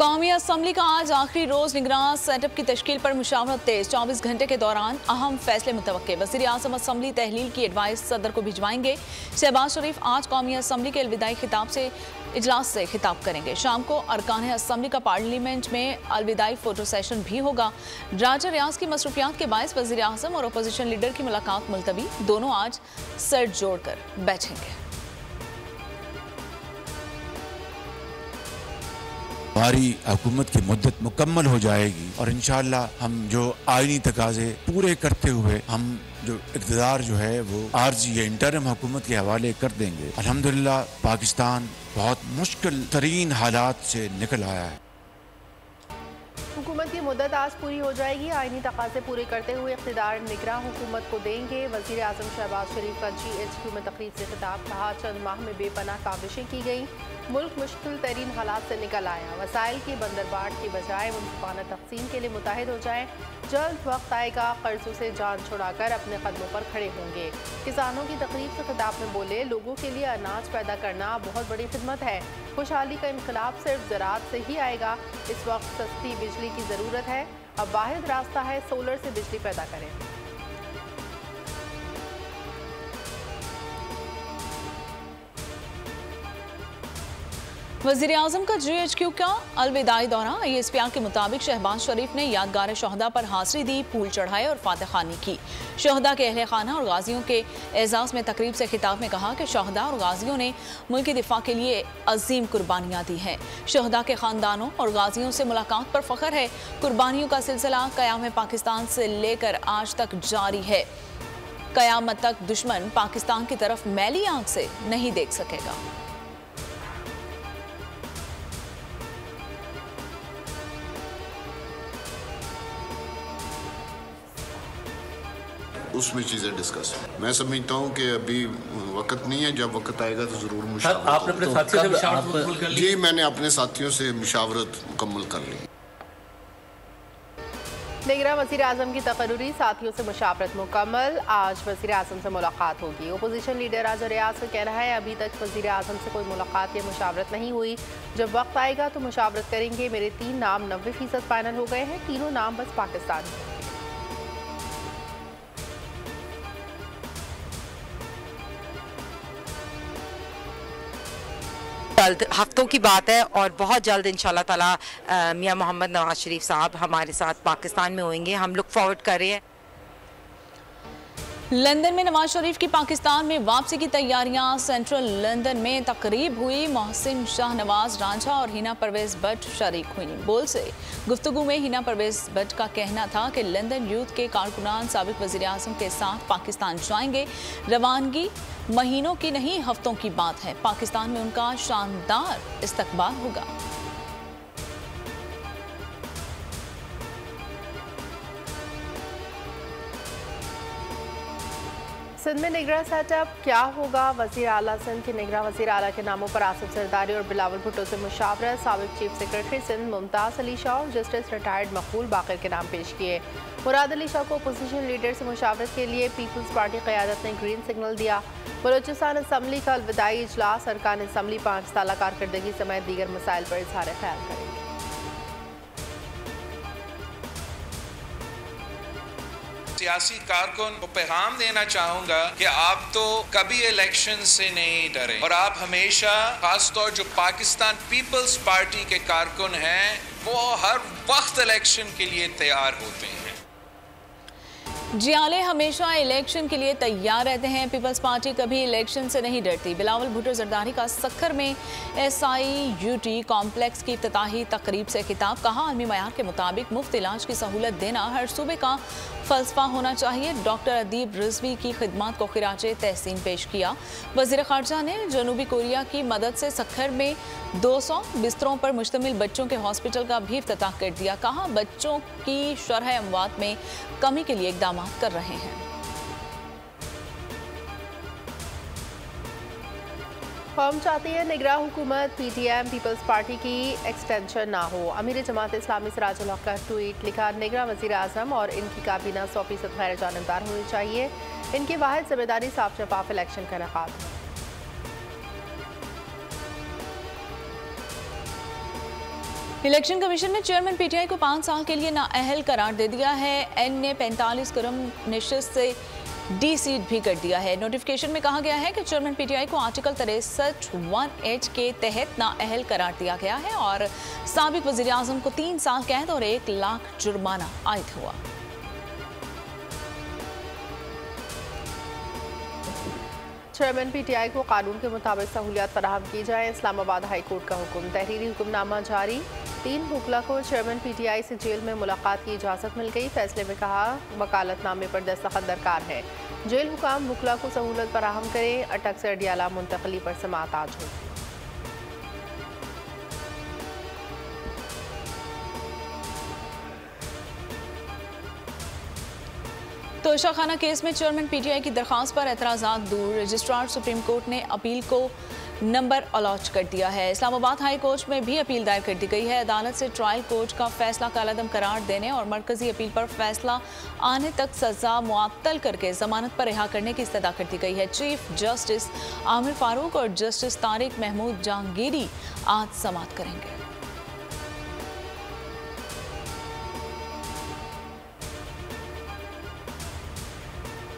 कौमी असम्बली का आज आखिरी रोज निगरान सेटअप की तश्कील पर मुशावरत तेज। 24 घंटे के दौरान अहम फैसले मुतवक्के। वज़ीर आज़म असम्बली तहलील की एडवाइस सदर को भिजवाएंगे। शहबाज शरीफ आज कौमी असम्बली के अलविदाई खिताब से इजलास से खिताब करेंगे। शाम को अरकान असम्बली का पार्लियामेंट में अलविदाई फोटो सेशन भी होगा। राजा रियाज की मसरूफियात के बायस वज़ीर आज़म और अपोजिशन लीडर की मुलाकात मुलतवी। दोनों आज सर जोड़कर बैठेंगे। हमारी हुकूमत की मुद्दत मुकम्मल हो जाएगी और इंशाअल्लाह हम जो आईनी तकाजे पूरे करते हुए हम जो इक़्तिदार जो है वो आर्जी या इंटरिम हुकूमत के हवाले कर देंगे। अल्हम्दुलिल्लाह पाकिस्तान बहुत मुश्किल तरीन हालात से निकल आया है। हुकूमत की मुद्दत आज पूरी हो जाएगी। आईनी तकाज़े पूरे करते हुए इक़्तिदार निगरां हुकूमत को देंगे। वज़ीर आज़म शहबाज शरीफ का GHQ में तकरीब से खिताब। कहा, चंद माह में बेपनाह काविशें की गई, मुल्क मुश्किल तरीन हालात से निकल आया। वसाइल की बंदरबाट की बजाय मुनसिफाना तक़सीम के लिए मुत्तहिद हो जाएं। जल्द वक्त आएगा, कर्जों से जान छुड़ाकर अपने कदमों पर खड़े होंगे। किसानों की तकरीब से खिताब में बोले, लोगों के लिए अनाज पैदा करना बहुत बड़ी खिदमत है। खुशहाली का इनकलाब सिर्फ ज़राअत से ही आएगा। इस वक्त सस्ती बिजली की ज़रूरत है। अब वाहिद रास्ता है सोलर से बिजली पैदा करें। वज़ीर आज़म का GHQ का अलविदाई दौरा। ISPR के मुताबिक शहबाज शरीफ ने यादगार शहदा पर हाज़री दी, फूल चढ़ाए और फातह खानी की। शहदा के अहले खाना और गाजियों के एजाज़ में तकरीब से खिताब में कहा कि शहदा और गाजियों ने मुल्क की दिफा के लिए अजीम कुर्बानियाँ दी हैं। शहदा के ख़ानदानों और गाजियों से मुलाकात पर फ़ख्र है। कुर्बानियों का सिलसिला क़याम पाकिस्तान से लेकर आज तक जारी है। क़यामत तक दुश्मन पाकिस्तान की तरफ मैली आंख से नहीं देख सकेगा। उसमें चीज़ें डिस्कस हैं। मैं समझता हूँ कि अभी वक्त नहीं है, जब वक्त आएगा तो ज़रूर मुशावरत। आपने अपने साथियों से जी, मैंने अपने साथियों से मुशावरत मुकम्मल कर ली। निगरां वज़ीर आज़म की तकर्रुरी, साथियों से मुशावरत मुकम्मल। आज वज़ीर आज़म से मुलाकात होगी। अपोजिशन लीडर राजा रियाज का कहना है, अभी तक वज़ीर आज़म से कोई मुलाकात या मुशावरत नहीं हुई। जब वक्त आएगा तो मुशावरत करेंगे। मेरे 3 नाम 90% फाइनल हो गए हैं। तीनों नाम बस पाकिस्तान के। जल्द हफ्तों की बात है और बहुत जल्द इंशाल्लाह ताला मियां मोहम्मद नवाज शरीफ साहब हमारे साथ पाकिस्तान में होंगे। हम लुक फॉरवर्ड कर रहे हैं। लंदन में नवाज शरीफ की पाकिस्तान में वापसी की तैयारियां। सेंट्रल लंदन में तकरीब हुई। मोहसिन शाह नवाज रांझा और हिना परवेज भट्ट शरीक हुई। बोल से गुफ्तगू में हिना परवेज भट्ट का कहना था कि लंदन यूथ के कारकुनान साबिक वज़ीर आज़म के साथ पाकिस्तान जाएंगे। रवानगी महीनों की नहीं, हफ्तों की बात है। पाकिस्तान में उनका शानदार इस्तकबाल होगा। सिंध में निगरां सेटअप क्या होगा? वज़ीर आला सिंध के निगरां वज़ीर आला के नामों पर आसिफ जरदारी और बिलावल भुट्टो से मुशावरत। साबिक चीफ सेक्रेटरी सिंध मुमताज़ अली शाह और जस्टिस रिटायर्ड मकबूल बाक़िर के नाम पेश किए। मुराद अली शाह को अपोजिशन लीडर से मुशावरत के लिए पीपल्स पार्टी क़यादत ने ग्रीन सिग्नल दिया। बलूचिस्तान असम्बली का अलविदाई इजलास। अरकान असम्बली 5 साला कारकर्दगी समेत दीगर मसाइल पर इज़हार ख्याल करेंगे। सियासी कारकुन को पैगाम देना चाहूंगा कि आप तो कभी इलेक्शन से नहीं डरे और आप हमेशा, खासतौर जो पाकिस्तान पीपल्स पार्टी के कारकुन हैं, वो हर वक्त इलेक्शन के लिए तैयार होते हैं। जियाले हमेशा इलेक्शन के लिए तैयार रहते हैं। पीपल्स पार्टी कभी इलेक्शन से नहीं डरती। बिलावल भुट्टो जरदारी का सक्खर में SIUT कॉम्प्लेक्स की इफ्तिताही तकरीब से खिताब। कहा, आलमी मयार के मुताबिक मुफ्त इलाज की सहूलत देना हर सूबे का फलसफा होना चाहिए। डॉक्टर अदीब रिजवी की खिदमत को खिराजे तहसीन पेश किया। वज़ीर ख़ारजा ने जनूबी कोरिया की मदद से सक्खर में 200 बिस्तरों पर मुश्तमिल बच्चों के हॉस्पिटल का भी इफ्तिताह कर दिया। कहा, बच्चों की शरह अमवात में कमी के लिए इक़दाम कर रहे हैं। कौम चाहती है निगरां हुकूमत PTM पीपल्स पार्टी की एक्सटेंशन ना हो। अमीर जमात इस्लामी सिराजुल हक का ट्वीट लिखा, निगरां वज़ीर आज़म और इनकी काबीना 100% गैर जानबदार होनी चाहिए। इनकी वाहिद जिम्मेदारी साफ शफाफ इलेक्शन का इनेकाद। इलेक्शन कमीशन ने चेयरमैन पीटीआई को 5 साल के लिए नाअहल करार दे दिया है। एन ने 45 क्रम नशिस्त से डी सीट भी कर दिया है। नोटिफिकेशन में कहा गया है कि चेयरमैन पीटीआई को आर्टिकल 63(1)(h) के तहत नाअहल करार दिया गया है और साबिक वजीर आजम को 3 साल कैद और 1 लाख जुर्माना आयद हुआ। चेयरमैन पीटीआई को कानून के मुताबिक सहूलियात फराहम की जाए, इस्लामाबाद हाई कोर्ट का हुक्म। तहरीरी हुक्मनामा जारी। 3 वकला को चेयरमैन पीटीआई से जेल में मुलाकात की इजाज़त मिल गई। फैसले में कहा वकालतनामे पर दस्तखत दरकार है। जेल हुकाम वकला को सहूलत फराहम करें। अटक से अडियाला मुंतकली पर समाअत आज हुई। तोशा खाना केस में चेयरमैन पीटीआई की दरखास्त पर एतराज़ात दूर। रजिस्ट्रार सुप्रीम कोर्ट ने अपील को नंबर अलॉट कर दिया है। इस्लामाबाद हाई कोर्ट में भी अपील दायर कर दी गई है। अदालत से ट्रायल कोर्ट का फैसला कालादम करार देने और मरकजी अपील पर फैसला आने तक सजा मुअत्तल करके जमानत पर रिहा करने की इस्तदा कर दी गई है। चीफ जस्टिस आमिर फारूक और जस्टिस तारिक महमूद जहांगीरी आज समाअत करेंगे।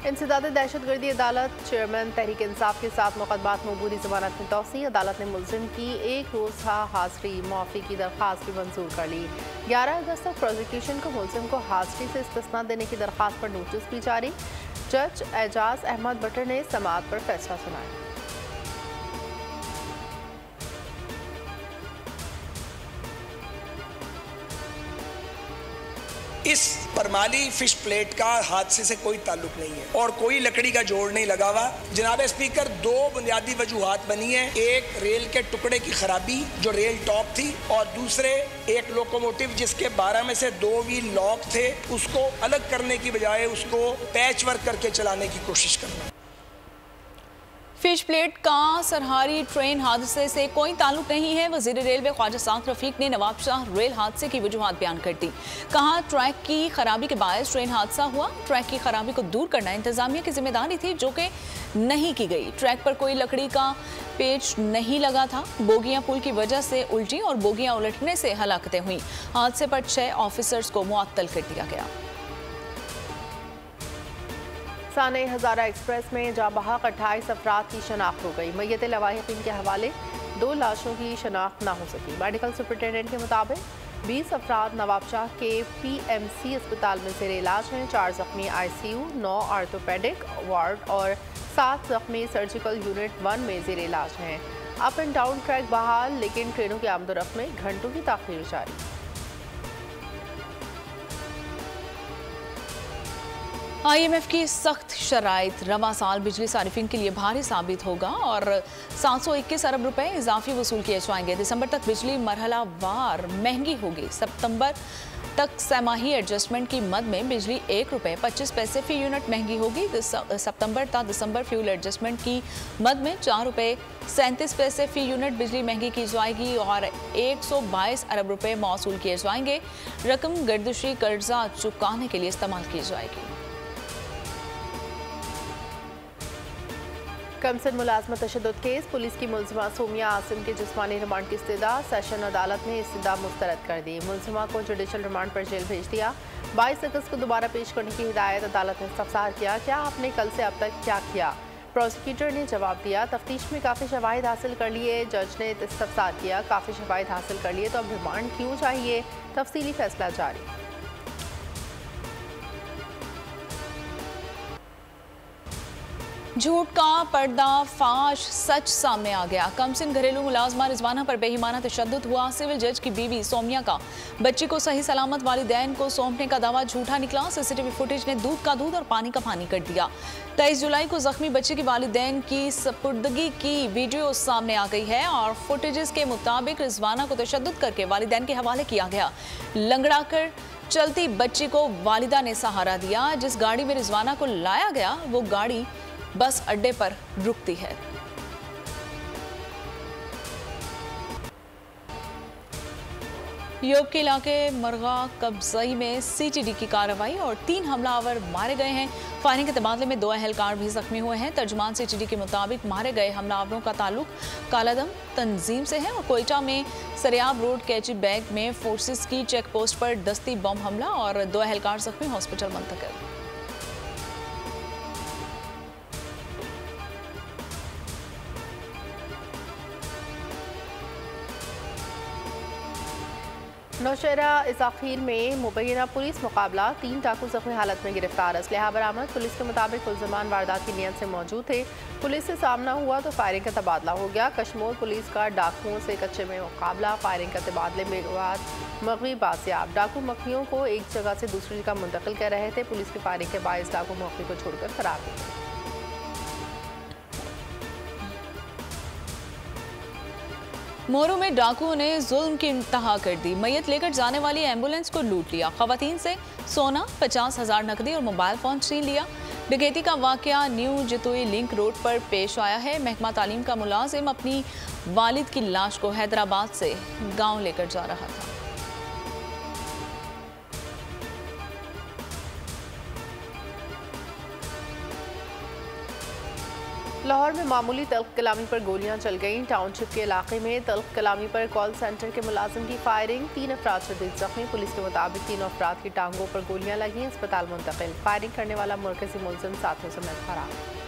इंसदाद दहशतगर्दी अदालत चेयरमैन तहरीक इंसाफ के साथ मुकदमात में अबूरी जमानत में तौसी। अदालत ने मुलजिम की 1 रोज़ा हाज़री मुआफ़ी की दरख्वास्त भी मंजूर कर ली। 11 अगस्त तक प्रोसिक्यूशन को मुलजिम को हाज़री से इस्तिस्ना देने की दरख्वास्त पर नोटिस भी जारी। जज एजाज अहमद बटर ने समाअत पर फैसला सुनाया। इस परमाली फिश प्लेट का हादसे से कोई ताल्लुक नहीं है और कोई लकड़ी का जोड़ नहीं लगा हुआ। जनाब स्पीकर, 2 बुनियादी वजूहात बनी है। एक, रेल के टुकड़े की खराबी जो रेल टॉप थी, और दूसरे एक लोकोमोटिव जिसके 12 में से 2 व्हील लॉक थे, उसको अलग करने की बजाय उसको पैच वर्क करके चलाने की कोशिश करना। फिश प्लेट का सरहारी ट्रेन हादसे से कोई ताल्लुक नहीं है। वजीर रेलवे ख्वाजा साद रफीक ने नवाब शाह रेल हादसे की वजूहात बयान कर दी। कहा ट्रैक की खराबी के बायस ट्रेन हादसा हुआ। ट्रैक की खराबी को दूर करना इंतजामिया की जिम्मेदारी थी जो कि नहीं की गई। ट्रैक पर कोई लकड़ी का पेच नहीं लगा था। बोगियां पुल की वजह से उल्टी और बोगियां उलटने से हलाकतें हुई। हादसे पर 6 ऑफिसर्स को मुअत्तल कर दिया गया। साने हज़ारा एक्सप्रेस में जाँ बहक 28 अफराद की शनाख्त हो गई। मय्यत लवाहिकीन के हवाले 2 लाशों की शनाख्त न हो सकी। मेडिकल सुपरिटेंडेंट के मुताबिक 20 अफराद नवाबशाह के PMC अस्पताल में ज़ेर इलाज हैं। 4 ज़ख्मी ICU, 9 आर्थोपेडिक वार्ड और 7 ज़ख्मी सर्जिकल यूनिट 1 में ज़ेर इलाज हैं। अप एंड डाउन ट्रैक बहाल, लेकिन ट्रेनों की आमदोरफ्त में घंटों की ताख़ीर जारी। IMF की सख्त शराइत रवा साल बिजली सारिफिन के लिए भारी साबित होगा और 721 अरब रुपए इजाफी वसूल किए जाएंगे। दिसंबर तक बिजली मरहला वार महंगी होगी। सितंबर तक सैमाही एडजस्टमेंट की मद में बिजली 1 रुपये 25 पैसे फी यूनिट महंगी होगी। सितंबर तक दिसंबर फ्यूल एडजस्टमेंट की मद में 4 रुपये 37 पैसे फी यूनिट बिजली महंगी की जाएगी और 122 अरब रुपए मौसूल किए जाएंगे। रकम गर्दिशी कर्जा चुकाने के लिए इस्तेमाल की जाएगी। कमसन मुलाजमत तशद्दुद केस, पुलिस की मुलजिमा सोमिया आसिम के जिस्मानी रिमांड की इस्तदा सेशन अदालत ने इस्तदा मुस्तरद कर दी। मुलजिमा को जुडिशल रिमांड पर जेल भेज दिया। 22 अगस्त को दोबारा पेश करने की हिदायत अदालत ने इस्तफसार किया। क्या आपने कल से अब तक क्या किया? प्रोसिक्यूटर ने जवाब दिया, तफ्तीश में काफ़ी शवाहिद हासिल कर लिए। जज ने इस्तफसार किया, काफ़ी शवाहिद हासिल कर लिए तो अब रिमांड क्यों चाहिए? तफसीली फैसला जारी। झूठ का पर्दाफाश, सच सामने आ गया। कमसिन घरेलू मुलाजमा रिजवाना पर बेईमाना तशद्दुद हुआ। सिविल जज की बीवी सोमिया का बच्ची को सही सलामत वालिदैन को सौंपने का दावा झूठा निकला। सीसीटीवी फुटेज ने दूध का दूध और पानी का पानी कर दिया। 23 जुलाई को जख्मी बच्ची के वालिदैन की सपुर्दगी की वीडियो सामने आ गई है और फुटेजेस के मुताबिक रिजवाना को तशद्दुद करके वालिदैन के हवाले किया गया। लंगड़ा कर चलती बच्ची को वालिदा ने सहारा दिया। जिस गाड़ी में रिजवाना को लाया गया वो गाड़ी बस अड्डे पर रुकती है। योग के इलाके मरगा कब्ज़ई में CTD की कार्रवाई और 3 हमलावर मारे गए हैं। फायरिंग के तबादले में 2 अहलकार भी जख्मी हुए हैं। तर्जुमान CTD के मुताबिक मारे गए हमलावरों का ताल्लुक कालादम तंजीम से है और कोयटा में सरियाब रोड कैची बैग में फोर्सेस की चेक पोस्ट पर दस्ती बम हमला और 2 अहलकार जख्मी, हॉस्पिटल मुंतकिल। नौशहरा इसाखीर में मुबैना पुलिस मुकाबला, 3 डाकू जख्मी हालत में गिरफ्तार, असलहा बरामद। पुलिस के मुताबिक मुल्ज़िमान वारदात की नीयत से मौजूद थे। पुलिस से सामना हुआ तो फायरिंग का तबादला हो गया। कश्मीर पुलिस का डाकुओं से कच्चे में मुकाबला, फायरिंग का तबादले में बाद मगवी बासियाब। डाकू मखियों को एक जगह से दूसरी जगह मुंतकिल कर रहे थे। पुलिस की फायरिंग के बायस डाकू मौके को छोड़कर फरार हो गए। मोरू में डाकुओं ने जुल्म की इंतहा कर दी। मैयत लेकर जाने वाली एम्बुलेंस को लूट लिया। खवातीन से सोना, 50,000 नकदी और मोबाइल फोन छीन लिया। डकैती का वाकया न्यू जितोई लिंक रोड पर पेश आया है। महकमा तालीम का मुलाजिम अपनी वालिद की लाश को हैदराबाद से गांव लेकर जा रहा था। लाहौर में मामूली तल्ख कलामी पर गोलियां चल गईं। टाउनशिप के इलाके में तल्ख कलामी पर कॉल सेंटर के मुलाजिम की फायरिंग, 3 अफराद शदीद जख्मी। पुलिस के मुताबिक 3 अफराद की टांगों पर गोलियां लगी, अस्पताल मुंतकिल। फायरिंग करने वाला मरकजी मुलजिम साथियों समेत फरार।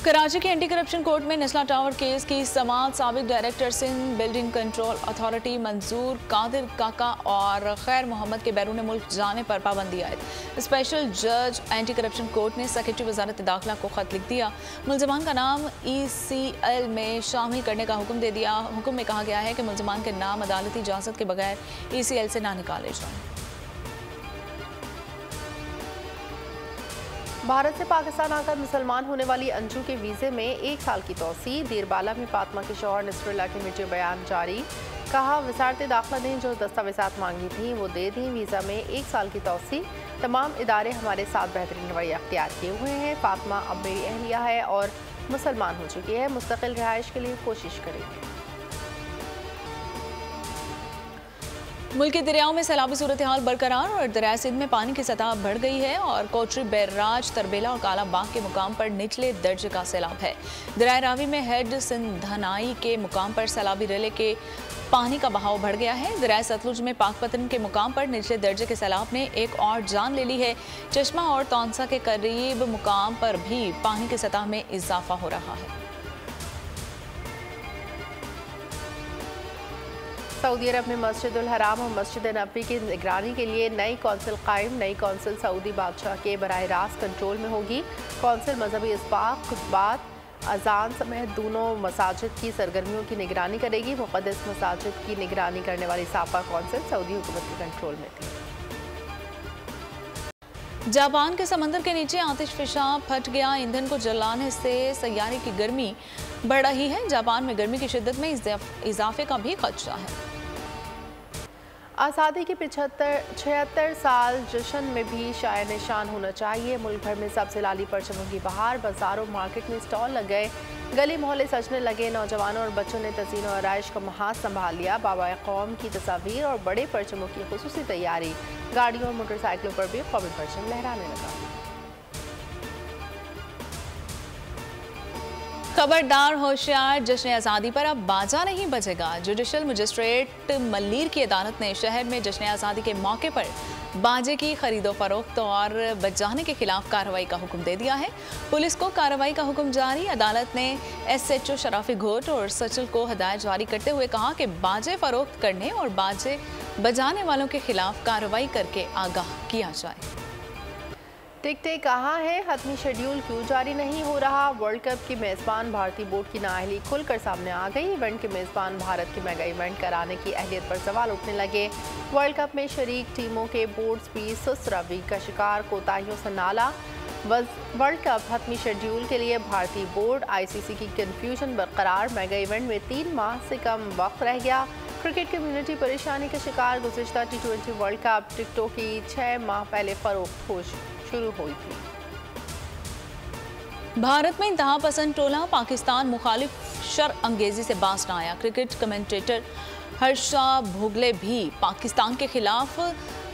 कराची के एंटी करप्शन कोर्ट में नस्ला टावर केस की समाअत, साबिक director Sindh building control authority Manzoor Qadir काका और खैर मोहम्मद के बैरून मुल्क जाने पर पाबंदी आयद। स्पेशल जज एंटी करप्शन कोर्ट ने सेक्रेटरी वजारत दाखिला को खत लिख दिया। मुल्ज़िमान का नाम ECL में शामिल करने का हुक्म दे दिया। हुक्म में कहा गया है कि मुल्ज़िमान के नाम अदालती इजाज़त के बगैर ECL से ना निकाले जाएं। भारत से पाकिस्तान आकर मुसलमान होने वाली अंजू के वीज़े में 1 साल की तौसी। देरबाला में फातिमा के शौहर नसरुल्लाह के मीडिया बयान जारी। कहा, वजारत दाखिला ने जो दस्तावेज़ात मांगी थी वो दे दी। वीज़ा में 1 साल की तौसी। तमाम इदारे हमारे साथ बेहतरीन रवैया अख्तियार किए हुए हैं। फातिमा अब मेरी अहलिया है और मुसलमान हो चुकी है। मुस्तकिल रिहाइश के लिए कोशिश करेंगे। मुल्क के दरियाओं में सैलाबी सूरत हाल बरकरार और दरिया सिंध में पानी की सतह बढ़ गई है और कोटरी, बैराज, तरबेला और कालाबाग के मुकाम पर निचले दर्जे का सैलाब है। दरिया रावी में हेड सिंधनाई के मुकाम पर सैलाबी रेले के पानी का बहाव बढ़ गया है। दरिया सतलुज में पाकपतन के मुकाम पर निचले दर्जे के सैलाब ने एक और जान ले ली है। चश्मा और तौंसा के करीब मुकाम पर भी पानी की सतह में इजाफा हो रहा है। सऊदी अरब में मस्जिद उल हराम और मस्जिद नबवी की निगरानी के लिए नई कौंसिल कायम। नई कौंसिल सऊदी बादशाह के बराह रास्त कंट्रोल में होगी। कौंसिल मजहबी इसबाक, खुतबात, अजान समेत दोनों मसाजिद की सरगर्मियों की निगरानी करेगी। मुक़द्दस मसाजिद की निगरानी करने वाली साबका कौंसिल सऊदी हुकूमत के कंट्रोल में थी। जापान के समंदर के नीचे आतिशफिशा फट गया। ईंधन को जलाने से सैयारे की गर्मी बढ़ रही है। जापान में गर्मी की शिद्दत में इजाफे का भी खदशा है। आज़ादी के 76 साल जश्न में भी शायर निशान होना चाहिए। मुल्क भर में सबसे लाली परचमों की बहार। बाजारों मार्केट में स्टॉल लग गए, गली मोहल्ले सजने लगे। नौजवानों और बच्चों ने तज़ीन और आराइश का महाज संभाल लिया। बाबा कौम की तस्वीर और बड़े परचमों की खुसूसी तैयारी। गाड़ियों और मोटरसाइकिलों पर भी कौमी परचम लहराने लगा। खबरदार होशियार, जश्न आज़ादी पर अब बाजा नहीं बजेगा। जुडिशल मजिस्ट्रेट मल्लीर की अदालत ने शहर में जश्न आज़ादी के मौके पर बाजे की खरीदो फरोख्त और बजाने के खिलाफ कार्रवाई का हुक्म दे दिया है। पुलिस को कार्रवाई का हुक्म जारी। अदालत ने SHO शराफी घोट और सचल को हदायत जारी करते हुए कहा कि बाजे फरोख्त करने और बाजे बजाने वालों के खिलाफ कार्रवाई करके आगाह किया जाए। टिकटें कहाँ है, हतमी शेड्यूल क्यों जारी नहीं हो रहा। वर्ल्ड कप की मेज़बान भारतीय बोर्ड की नाअहली खुलकर सामने आ गई। इवेंट के मेज़बान भारत के मेगा इवेंट कराने की अहलियत पर सवाल उठने लगे। वर्ल्ड कप में शरीक टीमों के बोर्ड्स भी सुस्त रवि का शिकार, कोताहियों से नाला। वर्ल्ड कप हतमी शेड्यूल के लिए भारतीय बोर्ड ICC की कन्फ्यूजन बरकरार। मेगा इवेंट में 3 माह से कम वक्त रह गया। क्रिकेट कम्युनिटी परेशानी का शिकार। गुज़िश्ता T20 वर्ल्ड कप टिकटों की 6 माह पहले फरोख्त शुरू हुई थी। भारत में इंतहा पसंद टोला पाकिस्तान मुखालिफ शर अंगेजी से बाज न आया। क्रिकेट कमेंटेटर हर्षा भोगले भी पाकिस्तान के खिलाफ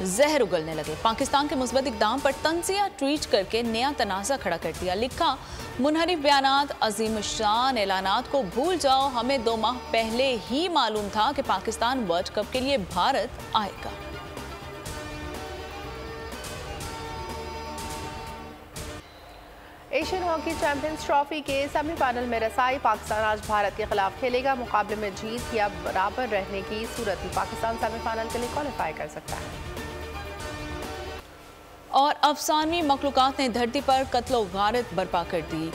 जहर उगलने लगे। पाकिस्तान के मुस्बत इक़दाम पर तंज़िया ट्वीट करके नया तनाज़ा खड़ा कर दिया। लिखा, मुनहरिफ बयानात, अजीम शान ऐलानात को भूल जाओ। हमें 2 माह पहले ही मालूम था कि पाकिस्तान वर्ल्ड कप के लिए भारत आएगा। एशियन हॉकी चैंपियंस ट्रॉफी के सेमीफाइनल में रसाई। पाकिस्तान आज भारत के खिलाफ खेलेगा। मुकाबले में जीत या बराबर रहने की सूरत में पाकिस्तान सेमीफाइनल के लिए क्वालिफाई कर सकता है। और अफसानवी मखलूकात ने धरती पर कत्लो गारत बर्पा कर दी।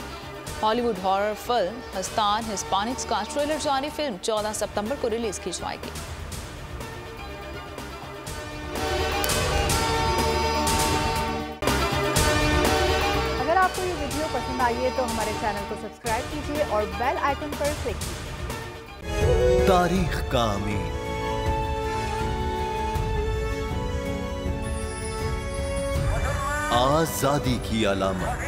हॉलीवुड हॉरर फिल्म हस्तान हिस्पैनिक्स का ट्रेलर जारी। फिल्म 14 सितंबर को रिलीज की जाएगी। अगर आपको ये वीडियो पसंद आई है तो हमारे चैनल को सब्सक्राइब कीजिए और बेल आइकन पर क्लिक कीजिए। तारीख का अमीन, आजादी की अलामत,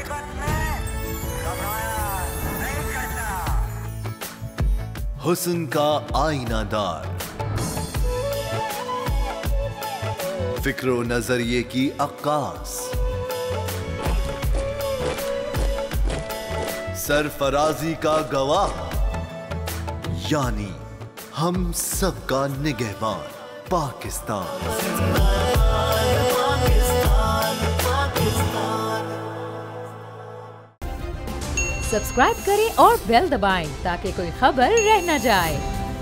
हुस्न का आईनादार, फिक्रो नजरिए की अक्कास, सरफराजी का गवाह, यानी हम सबका निगहबान पाकिस्तान। सब्सक्राइब करें और बेल दबाएं ताकि कोई खबर रह न जाए।